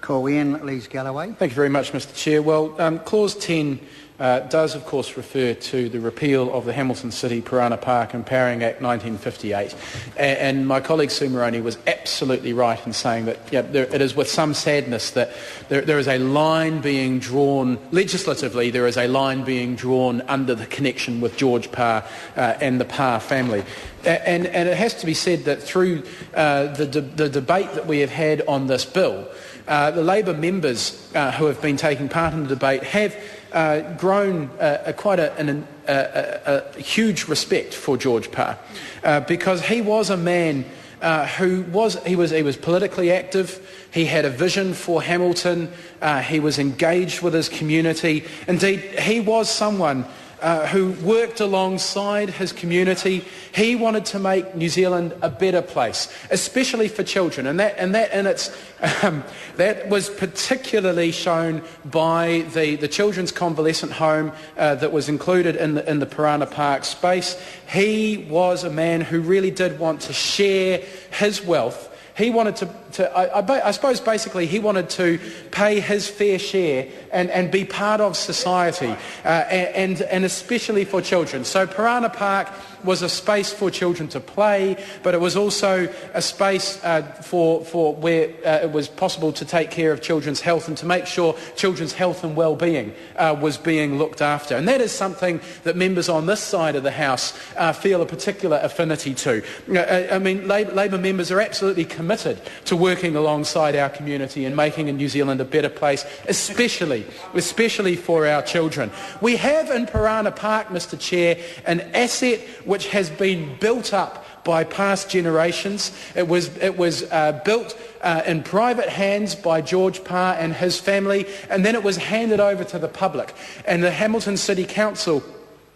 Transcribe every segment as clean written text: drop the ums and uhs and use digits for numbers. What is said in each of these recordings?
Call in Lees-Galloway. Thank you very much, Mr Chair. Well, Clause 10 does, of course, refer to the repeal of the Hamilton City Parana Park and Powering Act 1958. And my colleague Sue Moroney was absolutely right in saying that it is with some sadness that there is a line being drawn, legislatively, there is a line being drawn under the connection with George Parr and the Parr family. And it has to be said that through the debate that we have had on this bill, the Labour members who have been taking part in the debate have grown quite a huge respect for George Parr, because he was a man who was politically active. He had a vision for Hamilton. He was engaged with his community. Indeed, he was someone who worked alongside his community. He wanted to make New Zealand a better place, especially for children, and that was particularly shown by the children's convalescent home that was included in the Parana Park space. He was a man who really did want to share his wealth. He wanted I suppose basically he wanted to pay his fair share and be part of society, and especially for children. So Parana Park was a space for children to play, but it was also a space for where it was possible to take care of children's health and to make sure children's health and well-being was being looked after. And that is something that members on this side of the House feel a particular affinity to. I mean, Labour members are absolutely committed to working alongside our community and making New Zealand a better place, especially for our children. We have in Parana Park, Mr Chair, an asset which has been built up by past generations. It was built in private hands by George Parr and his family, and then it was handed over to the public. And the Hamilton City Council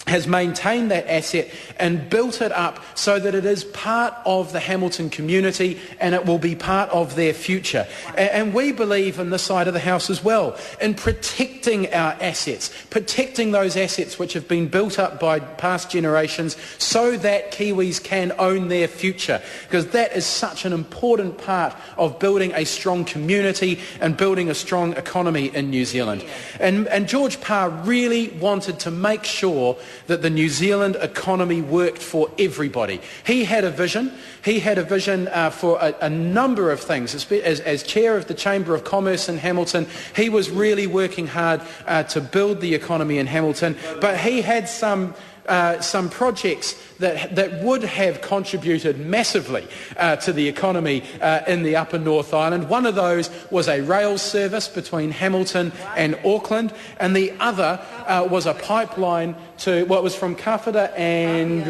has maintained that asset and built it up so that it is part of the Hamilton community and it will be part of their future. And we believe in this side of the House as well in protecting our assets, protecting those assets which have been built up by past generations so that Kiwis can own their future, because that is such an important part of building a strong community and building a strong economy in New Zealand. And George Parr really wanted to make sure that the New Zealand economy worked for everybody. He had a vision. He had a vision for a number of things. As chair of the Chamber of Commerce in Hamilton, he was really working hard to build the economy in Hamilton, but he had some projects that would have contributed massively to the economy in the Upper North Island. One of those was a rail service between Hamilton and Auckland, and the other was a pipeline to what was from Kawhata and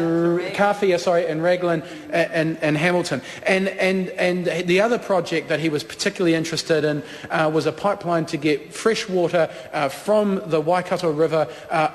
Raglan and Hamilton. And the other project that he was particularly interested in was a pipeline to get fresh water from the Waikato River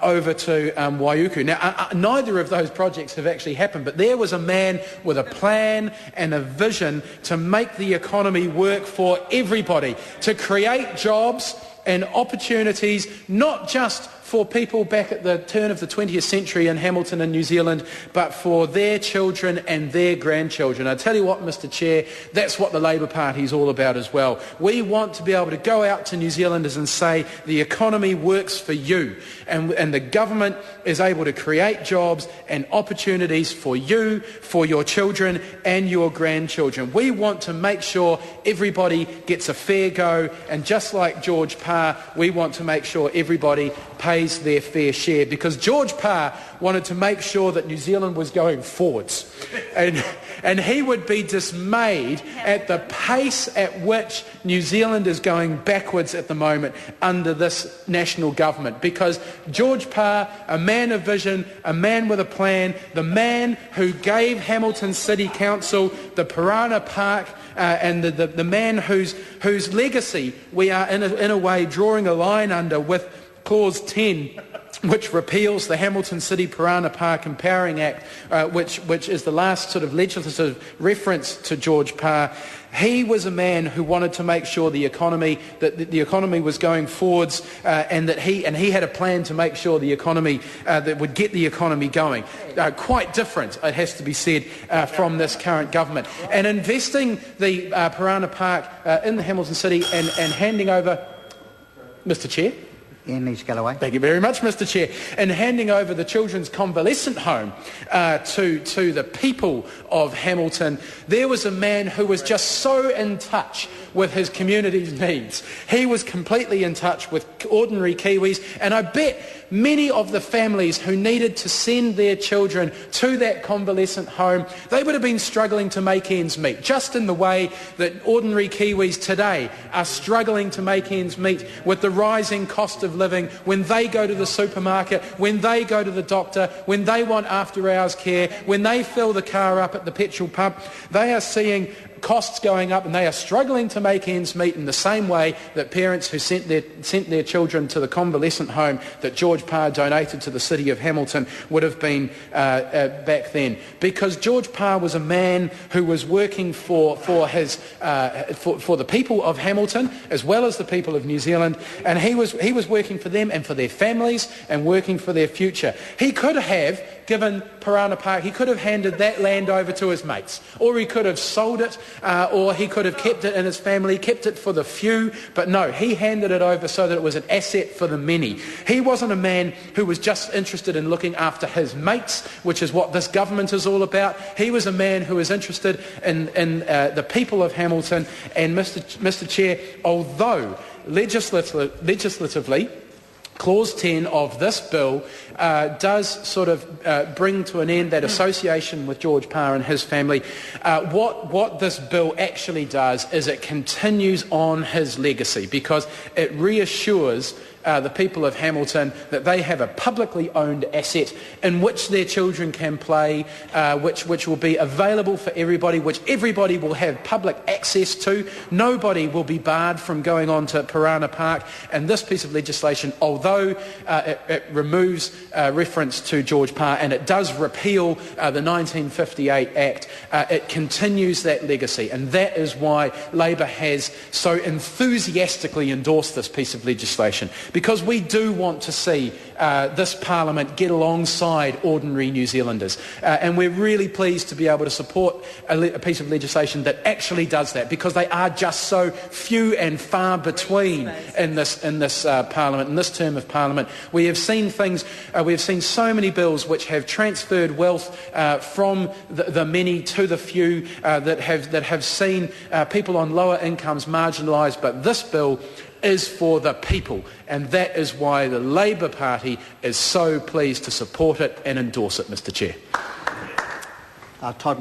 over to Waiuku. Now, neither of those projects have actually happened, but there was a man with a plan and a vision to make the economy work for everybody, to create jobs and opportunities, not just for people back at the turn of the 20th century in Hamilton and New Zealand, but for their children and their grandchildren. I tell you what, Mr Chair, that's what the Labour Party is all about as well. We want to be able to go out to New Zealanders and say the economy works for you, and the government is able to create jobs and opportunities for you, for your children and your grandchildren. We want to make sure everybody gets a fair go, and just like George Parr, we want to make sure everybody pays their fair share, because George Parr wanted to make sure that New Zealand was going forwards, and he would be dismayed at the pace at which New Zealand is going backwards at the moment under this national government, because George Parr, a man of vision, a man with a plan, the man who gave Hamilton City Council the Parana Park, and the man whose legacy we are in a way drawing a line under with Clause 10 which repeals the Hamilton City Parana Park Empowering Act, which is the last sort of legislative reference to George Parr. He was a man who wanted to make sure the economy was going forwards, and he had a plan to make sure the economy that would get the economy going. Quite different, it has to be said, from this current government. And investing the Parana Park in the Hamilton City and handing over, Mr. Chair. In Lees-Galloway. Thank you very much, Mr. Chair. In handing over the Children's Convalescent Home to the people of Hamilton, there was a man who was just so in touch with his community's needs. He was completely in touch with ordinary Kiwis, and I bet many of the families who needed to send their children to that convalescent home, they would have been struggling to make ends meet, just in the way that ordinary Kiwis today are struggling to make ends meet with the rising cost of living when they go to the supermarket, when they go to the doctor, when they want after-hours care, when they fill the car up at the petrol pump. They are seeing costs going up, and they are struggling to make ends meet in the same way that parents who sent their children to the convalescent home that George Parr donated to the city of Hamilton would have been back then. Because George Parr was a man who was working for the people of Hamilton as well as the people of New Zealand, and he was working for them and for their families and working for their future. He could have given Parana Park, he could have handed that land over to his mates, or he could have sold it, or he could have kept it in his family, kept it for the few, but no, he handed it over so that it was an asset for the many. He wasn't a man who was just interested in looking after his mates, which is what this government is all about. He was a man who was interested in the people of Hamilton. And Mr. Chair, although legislatively, Clause 10 of this bill does sort of bring to an end that association with George Parr and his family. What this bill actually does is it continues on his legacy, because it reassures the people of Hamilton that they have a publicly owned asset in which their children can play, which will be available for everybody, which everybody will have public access to. Nobody will be barred from going on to Parana Park. And this piece of legislation, although it removes reference to George Parr and it does repeal the 1958 Act, it continues that legacy. And that is why Labour has so enthusiastically endorsed this piece of legislation. Because we do want to see this Parliament get alongside ordinary New Zealanders. And we're really pleased to be able to support a piece of legislation that actually does that, because they are just so few and far between in this Parliament, in this term of Parliament. We have seen things, we have seen so many bills which have transferred wealth from the many to the few, that have seen people on lower incomes marginalised, but this bill is for the people, and that is why the Labour Party is so pleased to support it and endorse it, Mr. Chair. Todd.